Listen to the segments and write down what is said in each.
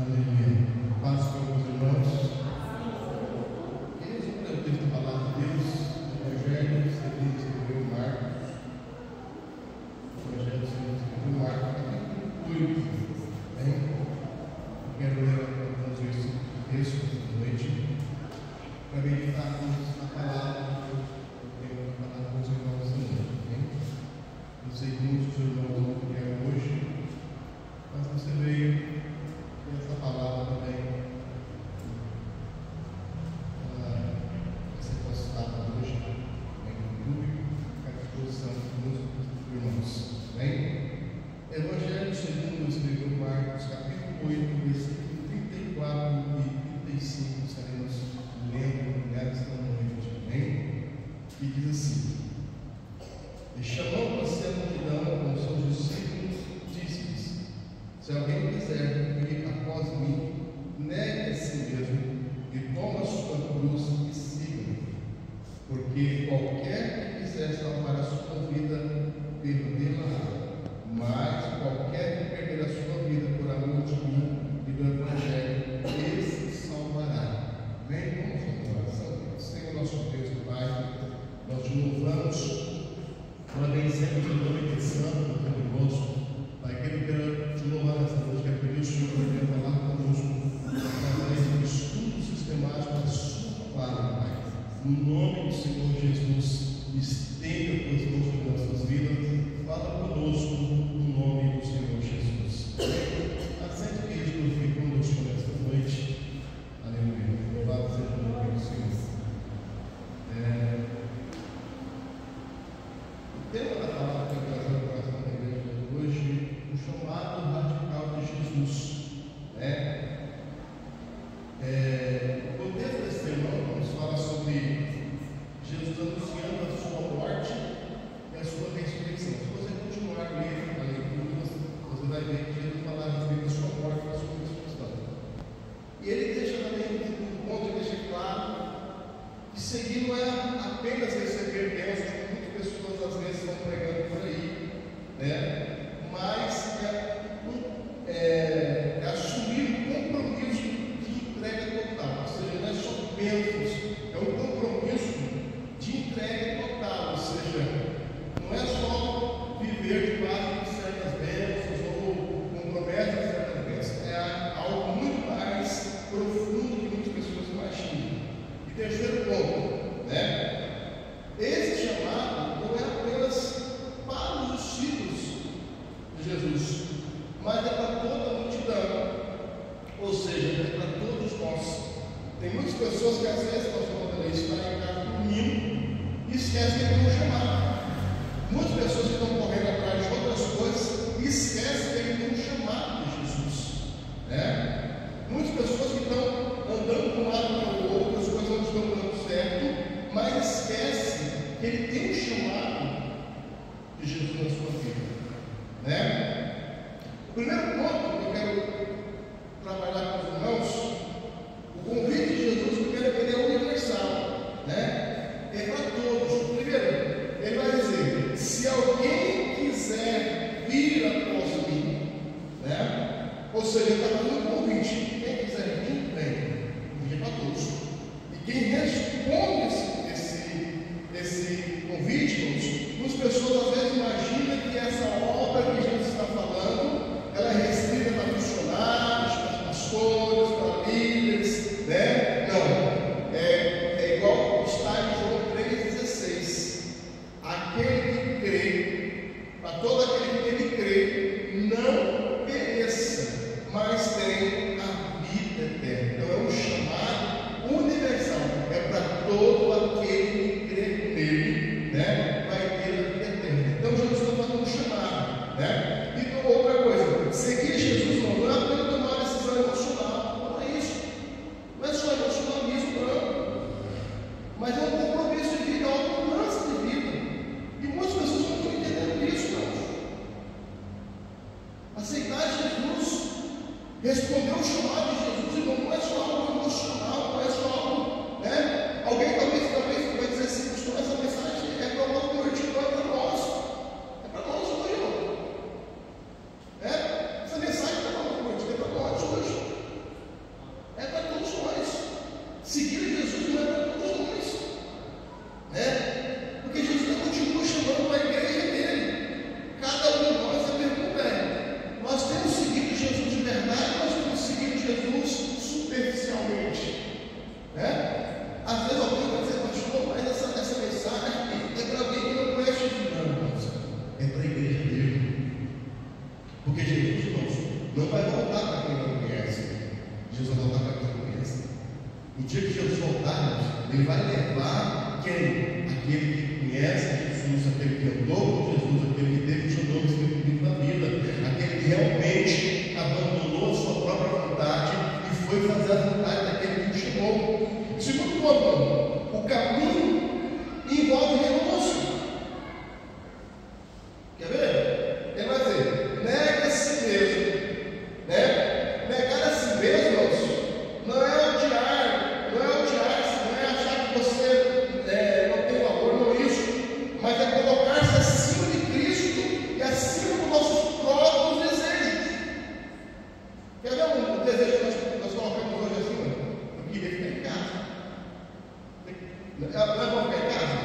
Aleluia. Paz para os irmãos. Queridos, eu tenho que falar de Deus, o Evangelho segundo escreveu Marcos. O Evangelho segundo escreveu Marcos, capítulo 8. Bem, eu quero ler alguns versículos do texto esta noite para meditarmos na palavra que eu tenho para falar com os irmãos também. Bem, eu sei que muitos dos irmãos não vieram hoje, mas você veio essa palavra também vai ser postada hoje no YouTube, à disposição de muitos irmãos. Bem, Evangelho segundo escreveu Marcos, capítulo 8, versículo 34 e 35, estaremos lendo nesta noite. Bem? E diz assim: E chamando-se a multidão com seus discípulos, disse-lhes: Se alguém quiser vir após mim, negue a si mesmo e toma a sua cruz e siga-me. Porque qualquer que quiser salvar a sua vida, perdê-la-á. Mas qualquer que perder a sua vida por amor de mim e do Evangelho, esse salvará. Vem, vamos fazer oração. Senhor nosso Deus e Pai, nós te louvamos, agradecemos o nome santo, poderoso. Pai, quero te louvar nessa noite, quero pedir o Senhor para vir falar conosco através do estudo sistemático da sua palavra, Pai. No nome do Senhor Jesus, estenda as tuas mãos sobre nossas vidas, fala conosco no nome do Senhor Jesus. Aceita que Deus fique conosco nesta noite. Aleluia. Louvado seja o nome do Senhor. O tema da palavra que eu quero trazer ao coração da igreja de hoje, o chamado radical de Jesus. O texto desse sermão nos fala sobre Jesus anunciando a sua morte e a sua ressurreição. Se você continuar lendo a leitura, você vai ver que Jesus fala a respeito da sua morte e da sua ressurreição. E ele deixa também um ponto, ele deixa claro que seguir não é apenas receber bênçãos, como muitas pessoas às vezes estão pregando por aí, mas é assumir um compromisso de entrega total. Ou seja, não é só bênçãos, é um compromisso de entrega total. Ou seja, não é só viver debaixo de certas bênçãos ou com promessas de certas bênçãos, é algo muito mais profundo que muitas pessoas imaginam. E terceiro ponto, esse chamado não é apenas para os discípulos de Jesus, mas é para toda a multidão, ou seja, é para todos nós. Tem muitas pessoas que às vezes nós vamos estar em casa dormindo e esquecem que tem um chamado. Muitas pessoas que estão correndo atrás de outras coisas e esquecem que ele tem um chamado de Jesus. Muitas pessoas que estão andando de um lado para o outro, as coisas não estão dando certo, mas esquecem que ele tem um chamado de Jesus na sua vida. O primeiro ponto que eu quero trabalhar com os irmãos, o convite de Jesus, primeiro, ele é universal, é para todos. Primeiro, ele vai dizer: se alguém quiser vir após mim, ou seja, ele está fazendo um convite. Quem quiser vir, vem. Convite para todos. E quem responde esse convite, muitas pessoas às vezes imaginam que essa obra que Jesus está falando, ela é restrita para missionários, para pastores, para líderes, Não, é igual está em João 3,16. Aquele que crê, para todo aquele que ele crê, não pereça, mas tem a vida eterna. Então é um chamado universal, é para todo aquele que crê nele, vai ter a vida eterna. Então Jesus está fazendo um chamado, E outra coisa, seguir Jesus não é apenas tomar uma decisão emocional, não é isso, não é só emocionalismo, não, mas é um compromisso de vida, é uma mudança de vida. E muitas pessoas não estão entendendo isso, não. Aceitar Jesus, responder o chamado de Jesus, irmão, não é só algo emocional, não é só algo, Alguém talvez vai dizer assim: essa mensagem é para o convertido, não é para nós. É para nós hoje, irmão. Essa mensagem não é para o convertido, é para nós hoje. No dia que Jesus voltar, Ele vai levar quem? Aquele que conhece Jesus, aquele que andou com Jesus, aquele que teve o seu nome escrito na vida, aquele que realmente abandonou a sua própria vontade e foi fazer a vontade daquele que o chamou. Segundo ponto, o caminho envolve renúncia. Quer ver? Ele vai dizer: nega a si mesmo. Né? Negar a si mesmo, irmãos, não é odiar, não é achar que você não tem valor, não é isso, mas é colocar-se acima de Cristo e acima dos nossos próprios desejos. Quer ver um desejo que nós colocamos hoje assim? Eu queria ficar em casa. Não é bom ficar em casa?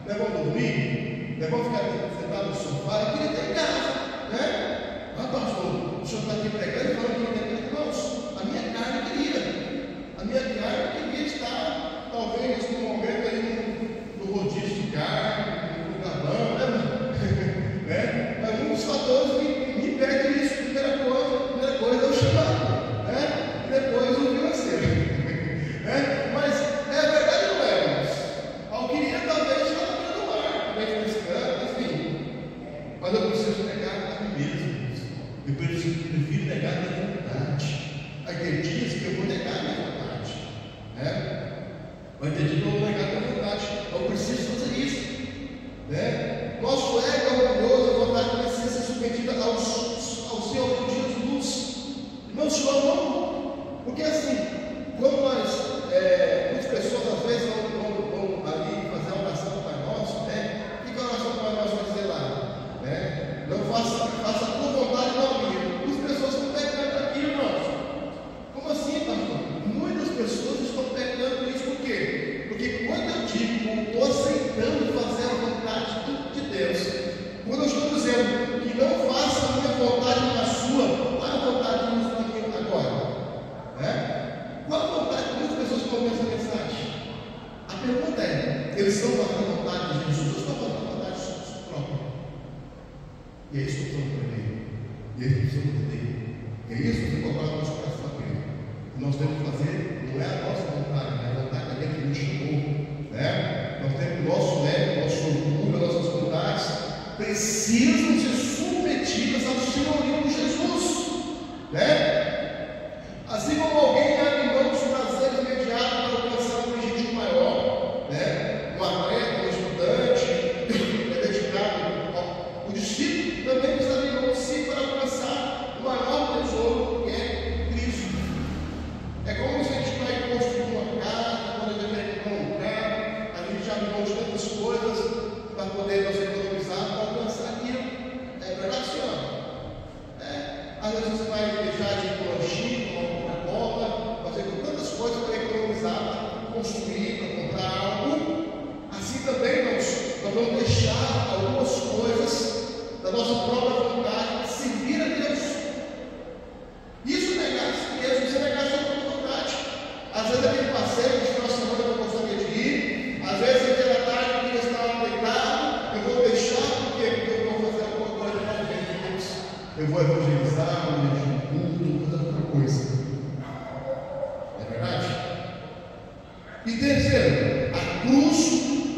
Não é bom dormir? Não é bom ficar sentado no sofá? Eu queria ficar em casa, né? Ah, pastor, o senhor está aqui pregando e falando que não tem casa. Irmãos, a minha carne queria estar, talvez, no momento aí no rodízio de carne, no galão, né? Mas um dos fatores que me impede isso. Primeira coisa é o chamado, né? Depois o financeiro. Né? Mas é verdade ou não é, irmãos? Eu queria talvez estar na beira do mar, talvez pescando, enfim. Mas eu preciso negar a mim mesmo. Eu prefiro negar a minha vontade. Vai ter dias que eu vou negar a minha vontade, né? Vai ter dias que eu vou negar a minha vontade. Eu preciso fazer isso, né? Nosso ego é orgulhoso, a vontade precisa ser submetida ao Senhor de Jesus. Não se não, porque assim, quando nós, muitas pessoas às vezes vão ali fazer a oração do Pai Nosso, né? O que a oração do Pai Nosso vai dizer lá? Né? Não faça a tua vontade, não a minha. As pessoas estão pecando aqui, irmãos. Como assim, pastor? Muitas pessoas estão pecando isso, por quê? Porque quando eu digo, eu estou aceitando fazer a vontade de Deus, quando eu estou dizendo que não faça a minha vontade na sua, qual é a vontade de Deus para mim agora? Né? Qual a vontade? Muitas pessoas estão ouvindo essa mensagem. A pergunta é: eles estão fazendo a vontade de Jesus ou estão fazendo a vontade própria? E é isso que eu estou aprendendo. E é isso que precisamos entender. É isso que colocar no nosso coração para ele. O que nós temos que fazer não é a nossa vontade, é a vontade daquele que nos chamou. Né? Nós temos o nosso ego, o nosso orgulho, as nossas vontades precisam ser submetidas ao senhorio de Jesus. Né? Assim como alguém abre mão dos prazeres imediatos para alcançar um objetivo maior, né? Um atleta, um estudante é dedicado, o discípulo também precisa abrir mão de si para alcançar o maior tesouro, que é Cristo. É como se a gente vai construir uma casa, quando a gente vai comprar um carro, a gente já abre mão de tantas coisas para poder nos economizar, para alcançar aquilo. É verdade, senhor? Às vezes você vai deixar de ir para o lanchinho, tomar uma Coca-Cola, fazer tantas coisas para economizar, para construir, para comprar algo. Assim também nós vamos deixar algumas coisas da nossa própria vontade servir a Deus. Isso é negar a si mesmo, isso é negar a sua própria vontade. Às vezes aquele passeio de final de semana que eu gostaria de ir, às vezes aquela tarde que eu estava deitado, eu vou deixar porque eu vou fazer alguma coisa para Deus. Eu vou evangelizar, vou dirigir um culto, vou fazer outra coisa. É verdade? E terceiro, a cruz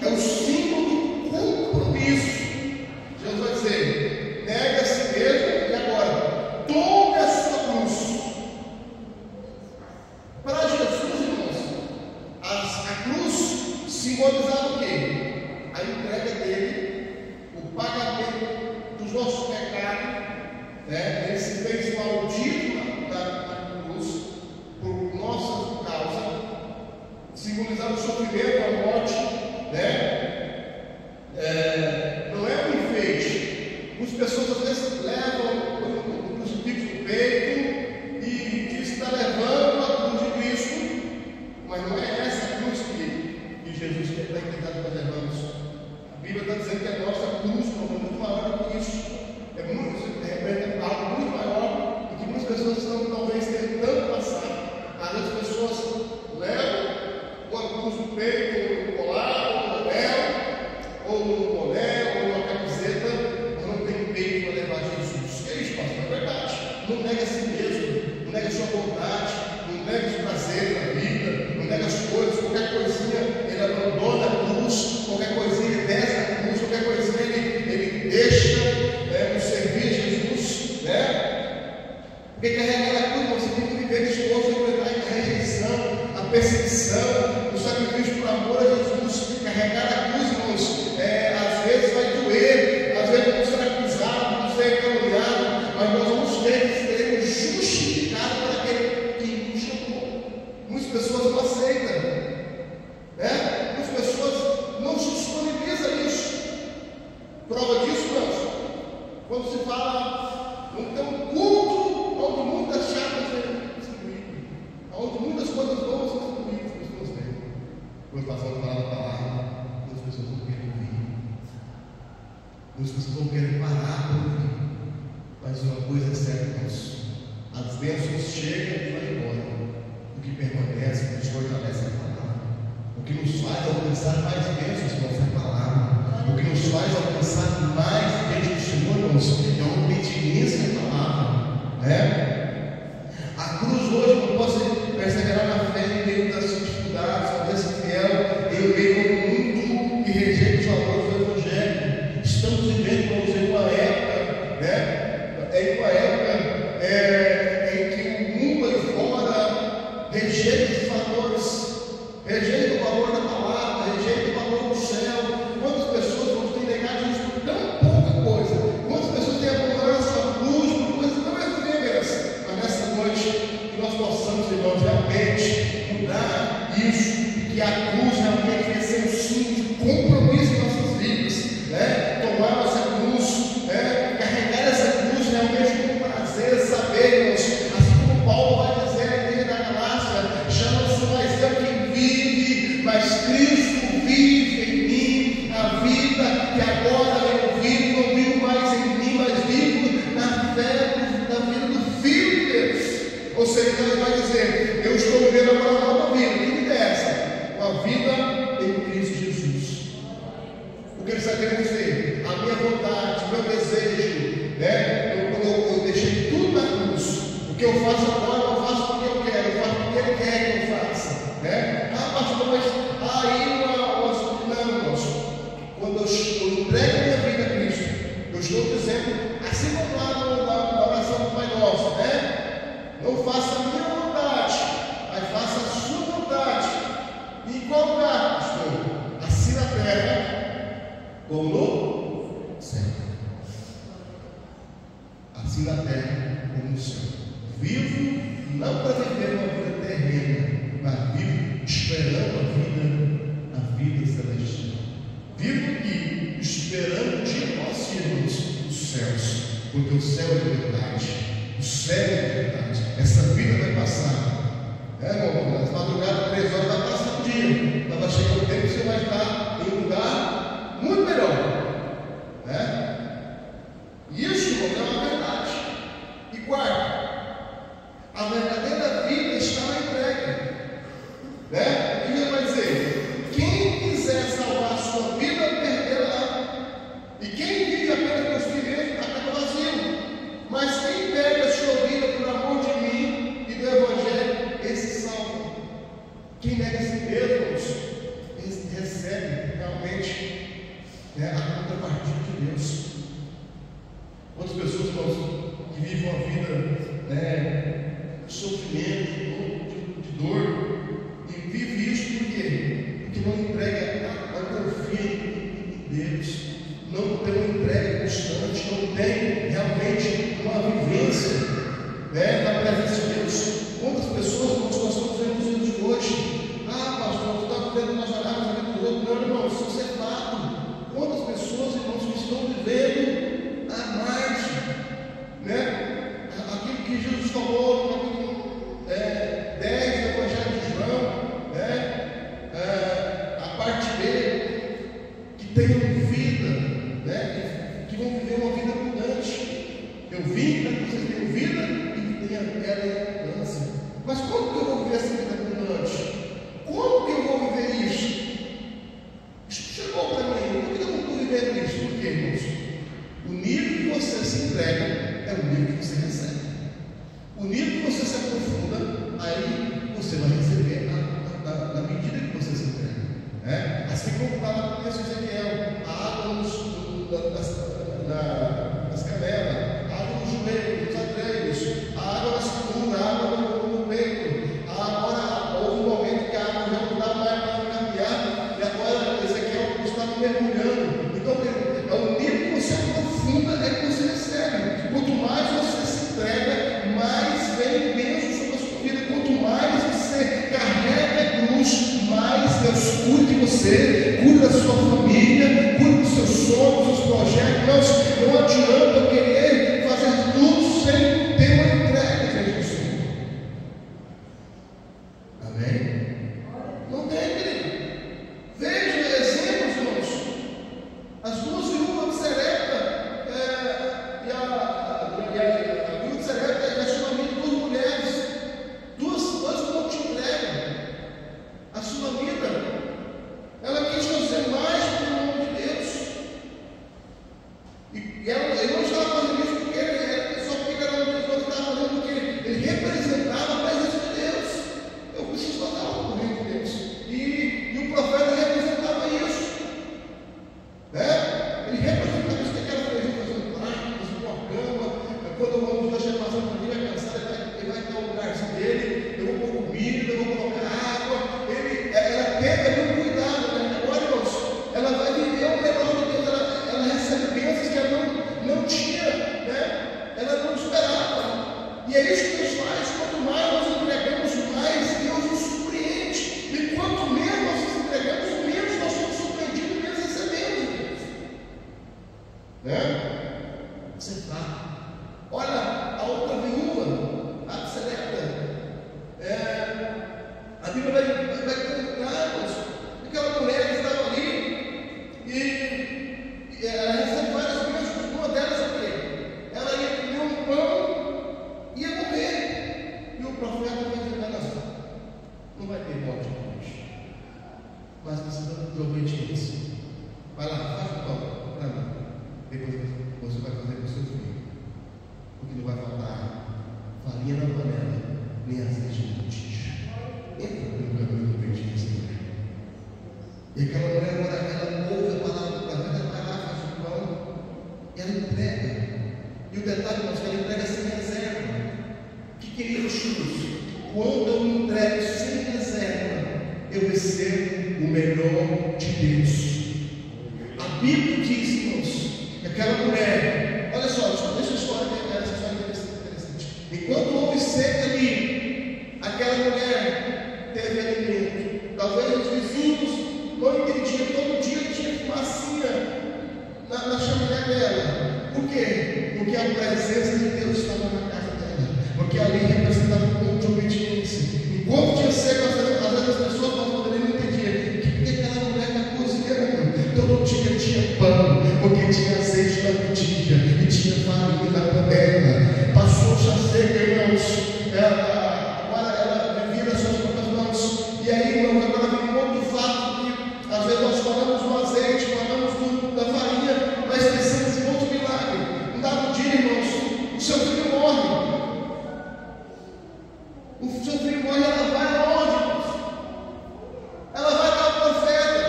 é o símbolo do compromisso. Jesus vai dizer: nega a si mesmo e agora tome a sua cruz. Para Jesus, irmãos, a cruz simbolizava o quê? A entrega dele, o pagamento dos nossos pecados, né? Ele se fez maldito na cruz por nossa causa, simbolizando o sofrimento, a morte, né? Não é um enfeite. Muitas pessoas às vezes levam o crucifixo no peito e diz que está levando a cruz de Cristo, mas não é essa a cruz que Jesus está intentando nós levarmos. A Bíblia está dizendo que a nossa cruz é muito maior do que isso. É algo muito maior do que muitas pessoas estão talvez tentando passar. Às vezes as pessoas levam uma cruz no peito, no colar, ou no anel, ou no boné, ou numa camiseta, mas não tem peito para levar Jesus. É isso, pastor, é verdade. Não nega a si mesmo, não nega a sua vontade, não nega os prazeres da vida, não nega a perseguição, o sacrifício por amor a Jesus, carregar a cruz, irmãos, às vezes vai doer, às vezes vamos ser acusados, vamos ser caluniados, mas nós vamos seremos justificados por aquele que nos chamou. Muitas pessoas não aceitam, né? Muitas pessoas não se disponibilizam nisso. Prova disso, irmãos, quando se fala, não tem um culto onde muitas chapas vêm distribuídas, onde muitas coisas boas são distribuídas, as pessoas vêm. Quando passamos a palavra, as pessoas não querem ouvir, as pessoas não querem parar para ouvir. Mas uma coisa é certa, irmãos, as bênçãos chegam e vão embora. O que permanece, nos fortalece a palavra. O que nos faz alcançar mais bênçãos, irmãos, é a palavra. O que nos faz alcançar mais bênçãos do Senhor, irmãos, é a obediência à palavra, né? A cruz hoje não pode perseverar na fé em meio das dificuldades, ao ser fiel, em meio ao mundo que rejeita os valores do Evangelho. Estamos vivendo, irmãos, em uma época, né? Em uma época em que o mundo aí fora rejeita os valores, rejeita o valor da palavra, rejeita o valor do céu. Quantas pessoas vão ter negado Jesus por tão pouca coisa? Quantas pessoas têm abandonado a sua cruz por coisas tão efêmeras? Mas nessa noite, que nós possamos, irmãos, realmente mudar isso, e que a cruz realmente vai ser um símbolo de compromisso em nossas vidas, né? Tomar nossa cruz, né? Carregar essa cruz realmente com prazer, saber, irmãos, assim como Paulo vai dizer na igreja da Galácia, chama-se mais eu quem vive, mas Cristo vive em mim, a vida que agora eu vivo, não vivo mais em mim, mas vivo na fé da vida do Filho de Deus. Ou seja, ele vai dizer, eu estou vivendo agora uma nova vida, que vida é essa? Uma vida em Cristo Jesus. O que ele está querendo dizer? A minha vontade, o meu desejo, né? Eu deixei tudo na cruz. O que eu faço agora, eu faço porque eu quero, eu faço porque ele quer que eu faça, né? Pastor, mas aí não, irmãos. Quando eu entrego a minha vida a Cristo, eu estou dizendo, assim como lá na oração do Pai Nosso, né? Não faça a minha vontade, mas faça a sua vontade. E em qual lugar, pastor? Assim na terra, como no céu. Assim na terra, como no céu. Vivo não para viver uma vida terrena, mas vivo esperando a vida celestial. Vivo aqui, esperando de nós, irmãos, os céus, porque o céu é de verdade. O céu é de verdade. Essa vida vai passar. Irmão, as madrugadas, 3 horas, vai passar o dia. Mas vai chegar o tempo que você vai estar em um lugar muito melhor. Isso, irmão, é uma verdade. E quarto, a verdadeira vida está na entrega. O que ele vai dizer? Quem quiser salvar a sua vida, perderá. E quem vive apenas por si mesmo, acaba vazio. Mas quem perde a sua vida por amor de mim e do Evangelho, esse salva. Quem nega a si mesmo, recebe realmente a contrapartida de Deus. Quantas pessoas, irmãos, que vivem uma vida de sofrimento, de dor, e vive isso por quê? Porque não entrega a confia em Deus, não tem uma entrega constante, não tem realmente uma vivência na presença de Deus. Quantas pessoas nós estamos vendo nos dias de hoje? Pastor, você está vivendo nós olharmos a vida dos outros. Não, irmão, isso é fato. Quantas pessoas, irmãos, que estão vivendo a margem, aquilo que Jesus falou no capítulo 10 do Evangelho de João, a parte dele, que tenham vida, que vão viver uma vida abundante. Eu vim para que vocês tenham vida e tenham ela em abundância. Mas como que eu vou viver essa vida abundante? Como que eu vou viver isso? Isso chegou para mim. Por que eu não estou vivendo isso? Por quê, irmãos? O nível que você se entrega é o nível que você recebe. O nível que você se aprofunda, aí você vai receber na medida que você se entrega. Assim como está lá no texto de Ezequiel, a água nas canelas, a água nos joelhos, nos adreiros, a água na cintura, a água no peito. Agora houve um momento você, cuide da sua família, cuide dos seus sonhos, dos seus projetos. Não adianta eu querer fazer tudo sem ter uma entrega diante do Senhor. Amém? Não tem, querido. Veja exemplos, irmãos. As duas viúvas de Serepta e a viúva de Serepta e a Sunamita, duas mulheres, dois pontos de entrega. A Sunamita, ela quis fazer mais pelo nome de Deus. E ela não estava fazendo isso porque só porque era uma pessoa que estava fazendo, porque ele representava a presença de Deus. Eu preciso fazer algo por de Deus. E o profeta representava isso. Ele representava isso que ela fez, fazendo práticas, uma cama. Quando o homem está passando por mim, vai cansar, ele vai ter um lugarzinho dele. Eu vou pôr comida, eu vou colocar água. Ela teve ali um cuidado, né? Agora, irmãos, ela vai viver o melhor de Deus. Ela recebe bênçãos que ela não tinha, né? Ela não esperava. E é isso que Deus faz. Quanto mais nós entregamos, mais Deus nos surpreende. E quanto menos nós entregamos, menos nós somos surpreendidos, menos recebemos de Deus. Né? Você está. Olha, a outra viúva, a de Serepta, a Bíblia vai contar aquela mulher que estava ali e ela recebe várias bênçãos. Uma delas é o quê? Ela ia comer um pão e ia morrer. E o profeta vai dizer: não vai ter morte hoje, mas precisamos de obediência. Vai lá, faz o pão para mim. Depois você vai fazer com o seu filho, porque não vai faltar farinha na panela, nem azeite no botija. Entra pelo caminho da obediência. E aquela mulher, ela ouve a palavra do profeta, ela vai lá, faz o pão e ela entrega. E o detalhe, irmãos, que ela entrega sem reserva. Que queridos filhos, quando eu me entrego sem reserva, eu recebo o melhor de Deus. A Bíblia diz, irmãos, que aquela mulher, olha só, deixa a história interessante. Enquanto houve sede ali, aquela mulher teve alimento. Talvez os vizinhos não entendiam, todo dia tinha fumacinha na chaminé dela. Por quê? Porque a presença de Deus estava na casa dela. Porque ali representava um ponto de obediência. Enquanto tinha sede, às vezes as pessoas não entendiam. Por que aquela mulher está cozinhando? Todo dia tinha pão, porque tinha azeite na botija e tinha farinha na panela. Passou já seca, irmãos. Agora ela vivia nas suas próprias mãos. E aí, irmãos, agora vem um outro fato que às vezes nós falamos do azeite, falamos da farinha, mas pensamos em outro milagre. Um dado dia, irmãos, o seu filho morre. O seu filho morre, ela vai aonde, irmãos? Ela vai para o profeta.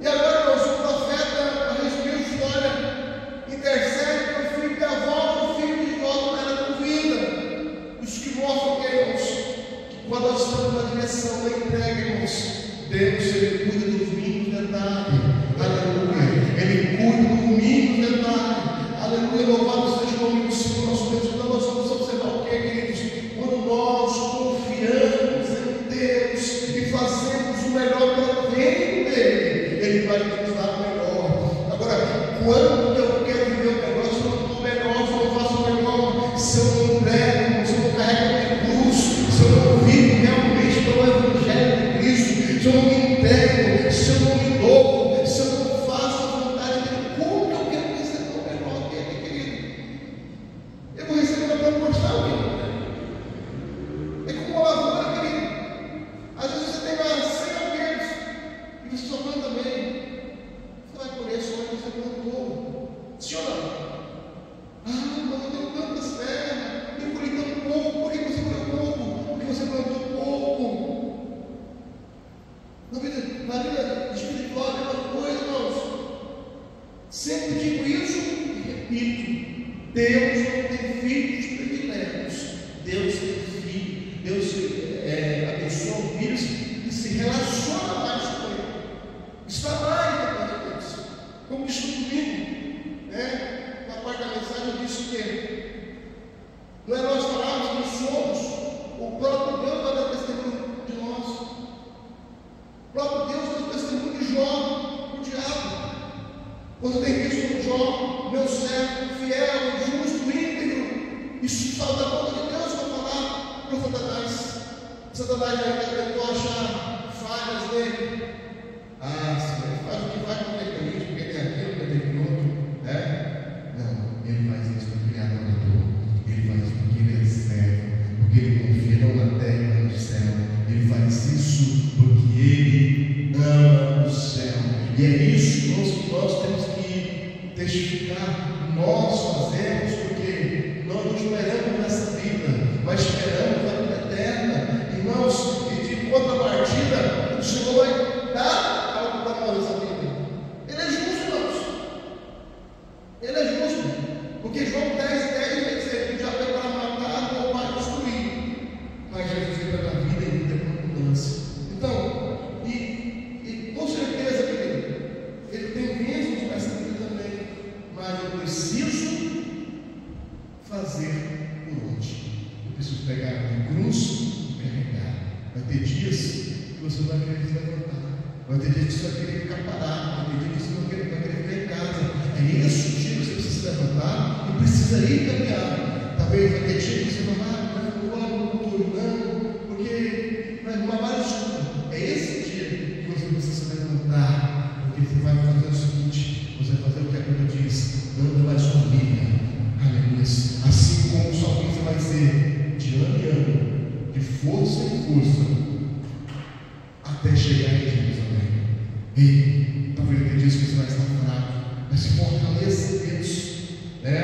E agora, irmãos, o profeta, a respeito da história, intercede para o filho da volta, o filho de volta ela com vida. Isso que mostra que, irmãos, que quando nós estamos na direção da entrega, irmãos, Deus, Ele cuida dos mínimos detalhes. Aleluia. Ele cuida dos mínimos detalhes. Aleluia. Louvado seja o nome do Senhor nosso Deus. Então nós vamos observar o que, queridos? Quando nós confiamos em Deus e fazemos o melhor pelo reino dele, Ele vai nos dar o melhor. Agora, quando eu quero viver o melhor, se eu não estou melhor, se eu não faço o melhor, se eu não entrego, se eu não carrego a minha cruz, se eu não vivo realmente pelo Evangelho de Cristo, se eu não me entrego, se eu não me dou, se eu não faço a vontade dele, como que eu quero receber o melhor dele, querido? Eu vou receber uma proporção, querido. É como uma lavoura, querido. Às vezes você tem lá 100 alqueires e você só planta bem. Você vai colher só o que você plantou. Sim ou não? Mas eu tenho tantas terras, eu colhi tão pouco. Por que você colheu pouco? Porque você plantou pouco. Na vida espiritual é uma coisa, irmãos. Sempre digo isso e repito: Deus não tem filhos privilégios. Deus tem filhos. Deus abençoa filhos que se relaciona mais com Ele. Está mais na parte de Deus. Como diz o domingo, né? Na parte da mensagem eu disse que não é nós falarmos que somos, o próprio Deus vai dar testemunho de nós. O próprio Deus vai dar testemunho. Satanás já tentou achar falhas nele. Ah, Senhor, ele faz o que vai com o mecanismo, porque tem aquilo, porque tem aquilo outro, né? Não, ele faz isso porque ele é adorador, ele faz isso porque ele é servo, porque ele confia não na terra, mas no céu. Ele faz isso porque ele ama o céu. E é isso, irmãos, que nós temos que testificar. Nós fazemos porque nós não esperamos nessa vida, mas esperamos na vida eterna. Irmãos, e de contrapartida, o Senhor vai dar algo para nós nessa vida. Ele é justo, irmãos. Ele é justo. Porque João 10:10 vai dizer que já veio para matar ou para destruir. Mas Jesus veio para dar vida e vida com abundância. Então, e com certeza, querido, ele tem bênçãos para essa vida também. Mas eu preciso fazer por onde? Eu preciso pegar a cruz e carregar. Vai ter dias que você não vai querer se levantar. Vai ter dias que você vai querer ficar parado. Vai ter dias que você vai querer ficar em casa. É esse o dia que você precisa se levantar e precisa ir caminhar. Talvez vai ter dia que você não vai, não, porque vai arrumar várias coisas. É esse dia que você precisa se levantar. Porque você vai fazer o seguinte: você vai fazer o que a Bíblia diz, anda mais sua Bíblia. Aleluia. Assim como o salmista vai ser de ano em ano, de força em força, até chegar em Jerusalém. E talvez ele diz que você vai estar fraco, mas se fortaleça em Deus, né?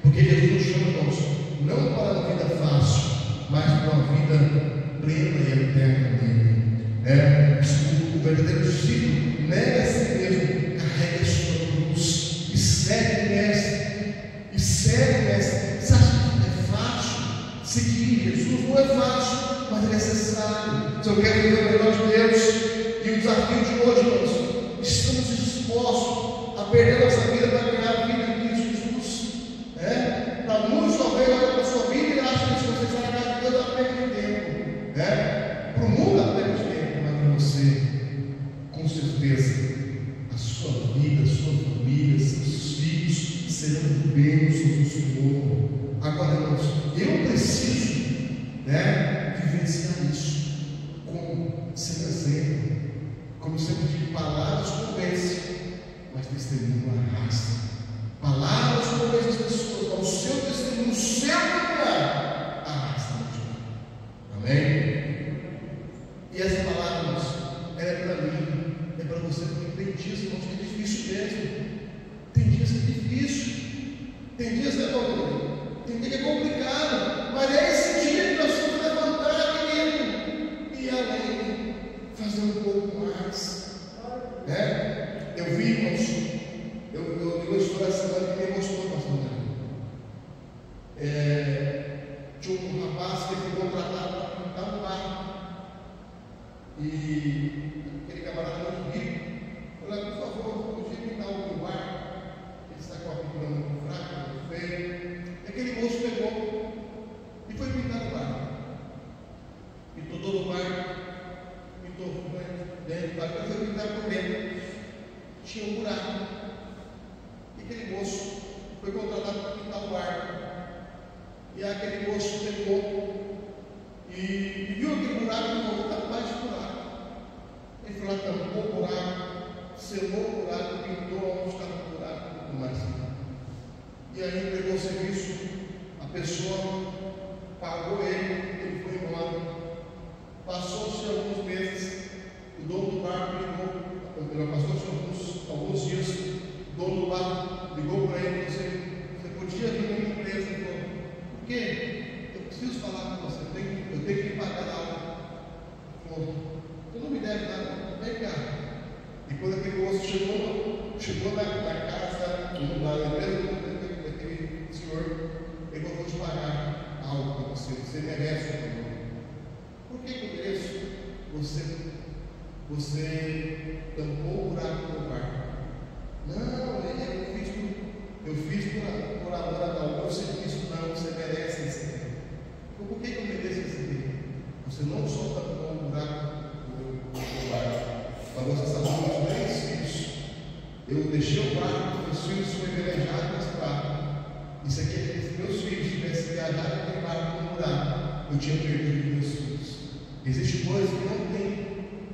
Porque Jesus nos chama, irmãos, não para uma vida fácil, mas para uma vida plena e eterna nele. O verdadeiro discípulo nega a si mesmo, carrega a sua cruz e segue o Mestre. E segue o Mestre. Você acha que é fácil seguir Jesus? Não é fácil, mas é necessário. Se eu quero viver o melhor de Deus, e o desafio de hoje, irmãos, estamos dispostos a perder nossa vida para ganhar a vida em Cristo Jesus. Para muitos, talvez, olham para a sua vida e acham que se você está na casa de Deus, está perdendo tempo. Para o mundo, está perdendo tempo, mas para você, com certeza, a sua vida, a sua família, seus filhos serão bênçãos do Senhor. Agora, irmãos, eu preciso vivenciar isso como sendo exemplo. Como sempre digo, palavras convencem, mas testemunho arrasta. Palavras convencem as pessoas, ao seu testemunho, o seu caminhar arrasta muito. Amém? E essa palavra, ela é para mim, é para você, porque tem dias, irmãos, que é difícil mesmo. Tem dias que é difícil. Tem dias que é bom, tem dia que é complicado, mas é esse dia que nós vamos levantar, querido, e além, fazer um pouco mais. Eu vi, irmãos, eu li uma história essa semana que me emocionou, pastor. Tinha um rapaz que foi contratado para pintar um barco. E aquele camarada muito rico falou: por favor, podia pintar o barco? Ele está com a pintura muito fraca, muito feia. E aquele moço pegou e foi pintar o barco. Pintou todo o barco, pintou dentro do barco, foi pintar por dentro. Tinha um buraco. E aquele moço foi contratado para pintar o barco. E aquele moço pegou e viu aquele buraco e falou: está mais de buraco. Ele foi lá, tampou o buraco, selou o buraco, pintou onde estava o buraco e tudo mais. E aí entregou o serviço, a pessoa pagou ele foi embora. Passou-se alguns meses, o dono do barco ligou, passou-se alguns dias, o dono do barco ligou para ele e disse: você podia vir na minha empresa? Ele falou: por quê? Eu preciso falar com você, eu tenho que pagar algo. Ele falou: você não me deve nada, vem cá. E quando aquele moço chegou na casa, na empresa daquele senhor, ele falou: vou te pagar algo para você merece o valor. Por que eu mereço? Você tampou o buraco do barco. Não, eu fiz por amor ao meu serviço. Não, você merece receber. Por que eu mereço receber? Você não só tampou o buraco do barco, mas você sabe que os meus filhos, eu deixei o barco, meus filhos foram velejados nesse barco. Isso aqui é que se meus filhos tivessem viajado naquele barco no buraco, eu tinha perdido meus filhos. Existe coisa que não tem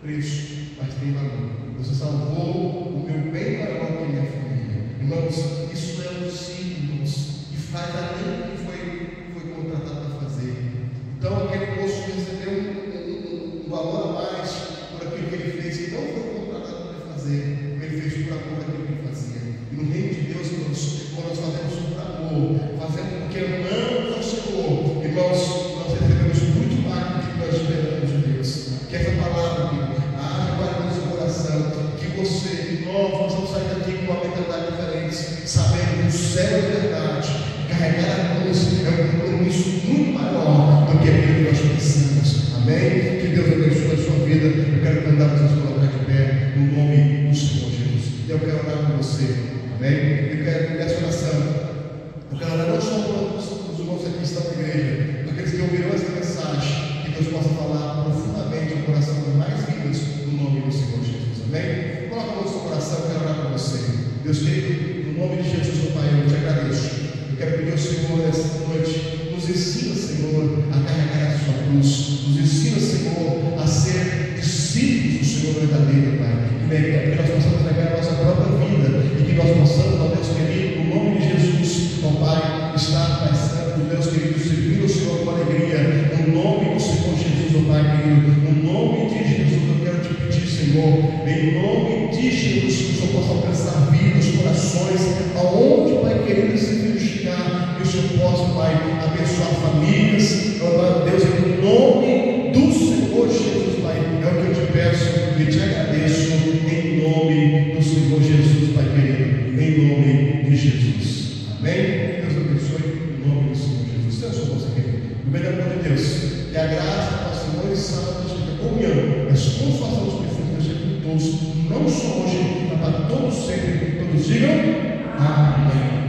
preço, mas tem valor. Você salvou o meu bem maior que minha família. Irmãos, isso é um signo que faz além do que foi contratado para fazer. Então, aquele moço recebeu um valor a mais por aquilo que ele fez, que não foi contratado para fazer, ele fez por amor aquilo que ele fazia. E no reino de Deus, quando nós fazemos por amor, fazemos porque amamos ao Senhor, irmãos, nós recebemos muito mais do que nós esperamos de Deus. Que essa palavra guarde no seu coração, que você e nós vamos sair daqui com uma mentalidade diferente, sabendo que o céu é verdade, carregar a cruz é um compromisso muito maior do que aquilo que nós pensamos. Amém? Que Deus abençoe a sua vida. Eu quero convidar vocês a colocar de pé no nome do Senhor Jesus. Eu quero orar por você. Amém? Eu quero essa oração. Eu quero orar não só para os irmãos aqui que estão na igreja, para aqueles que ouviram essa mensagem, que Deus possa falar profundamente no coração dos mais vivos, no nome do Senhor Jesus. Amém? Coloca a mão no seu coração, eu quero orar por você. Deus querido, no nome de Jesus, meu Pai, eu te agradeço. Eu quero pedir ao Senhor nesta noite, nos ensina, Senhor, a carregar a sua cruz. Nos ensina, Senhor, a ser discípulos do Senhor verdadeiro, Pai. Que nós possamos entregar a nossa própria vida e que nós possamos, ó Deus querido, no nome de Jesus, ó Pai, estar, Pai Santo, Deus querido, servindo o Senhor com alegria, no nome do Senhor Jesus, ó Pai querido, no nome de Jesus, eu quero te pedir, Senhor, em nome de Jesus, que o Senhor possa alcançar vidas, corações, aonde, Pai querido, se chegar, que o Senhor possa, Pai, abençoar famílias, ó Deus, em nome do Senhor Jesus, Pai, é o que eu te peço e te agradeço, em nome do Senhor Jesus, Pai querido, em nome de Jesus. Amém? Deus abençoe, em nome do Senhor Jesus. Senhor, sua voz aqui. No meio da mão de Deus, que a graça do nosso Senhor e Santo, a comunhão, as consolações perfeitas sejam com todos, não só hoje, mas para todos sempre. Todos digam amém.